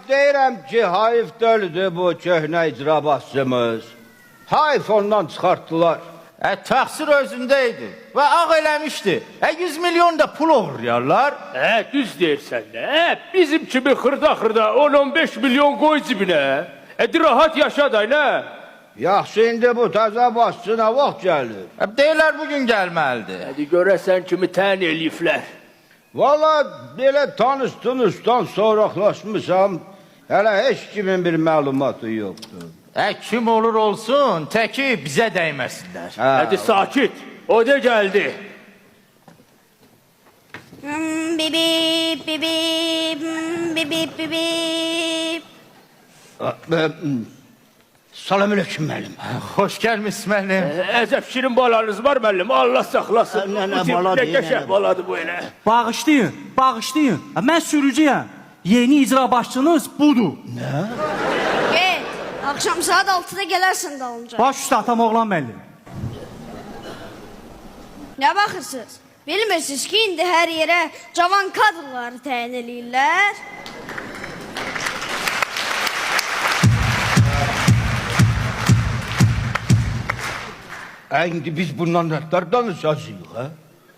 Deyirəm ki, hayf dölüdür bu köhnə icra başçımız. Hayf ondan çıxartdılar. Təqsir özündeydi və ağ eləmişdi. 100 milyon da pul uğurlayarlar. Düz deyirsən də. Bizim kimi xırda 10-15 milyon qoy cibinə. Rahat yaşa da nə? Yaxşı, indi bu təzə başçı nə vaxt gəlir? Deyirlər bugün gəlməlidir. Hadi görəsən kimi tən eləyiflər. Valla belə tanışdan sonraqlaşmışam. Hələ heç kimin bir məlumatı yoxdur. Kim olur olsun, təki bizə dəyməsinlər. Hadi sakit. O da geldi. Bibip bibip bibip bibip. Salamünaleyküm müəllim. Xoş gəlmiş müəllim. Əcəb şirin balanız var müəllim. Allah saxlasın. Nə bala deyil, Ne qəşəng baladır bu elə. Bağışlayın. Mən sürücüyəm. Yeni icra başçınız budur. Get. Akşam saat 6'da gelersin dalınca. Baş üstə atam oğlan müəllim. Ne bakırsınız? Bilmirsiniz ki indi her yere cavan kadınları təyin eləyirlər. İndi biz bundan nətər danışacağıq, hə?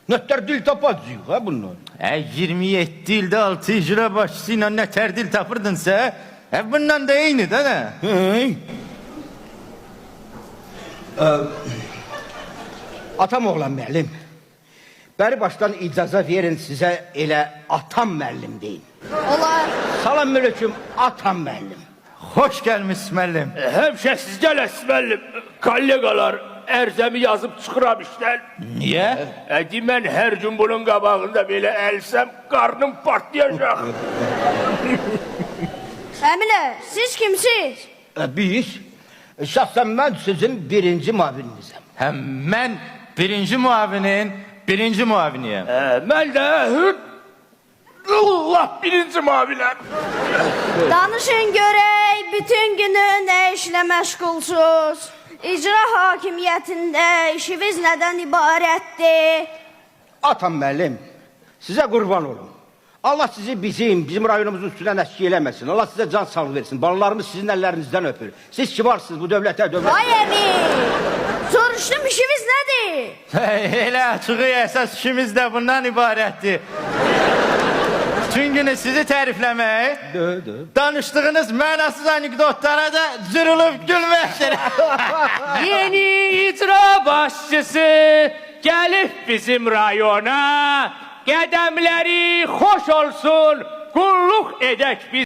Nətər dil tapacağıq, hə bundan? 27 ildə 6 icra başçısı ilə nətər dil tapırdınsa, bundan da eyni də nə? Atam oğlan müəllim. Bəri başdan icazə verin sizə elə atam müəllim deyin. Olar. Salamünaleyküm atam müəllim. Xoş gəlmiş müəllim. Həmişə siz gələsiz müəllim. Kollegalar ərzəmi yazıb çıxıram işdən. Niyə? Mən hər gün bunun qabağında belə əlsəm qarnım partlayacaq. Əminə, siz kimsiz? Biz, şəxsən mən sizin birinci müavininizəm. Mən birinci muavinin birinci muaviniyəm. Mən də Allah birinci maviləm. Danışın görək, bütün günü nə işlə məşğulsuz? İcra hakimiyyətində işiniz nədən ibarətdir? Atam müəllim, sizə qurban olum. Allah sizi bizim rayonumuzun üstündən əski eləməsin. Allah sizə can sağlığı versin. Balalarımız sizin əllərinizdən öpür. Siz ki varsınız bu dövlətə. Vay əmin! Soruşdum, işiniz nədir? Elə açığı əsas işimiz də bundan ibarətdir. Bütün günü sizi tərifləmək, danışdığınız mənasız anekdotlara da cırılıb gülməkdir. Yeni icra başçısı gəlib bizim rayona. Qədəmləri xoş olsun, qulluq edək biz.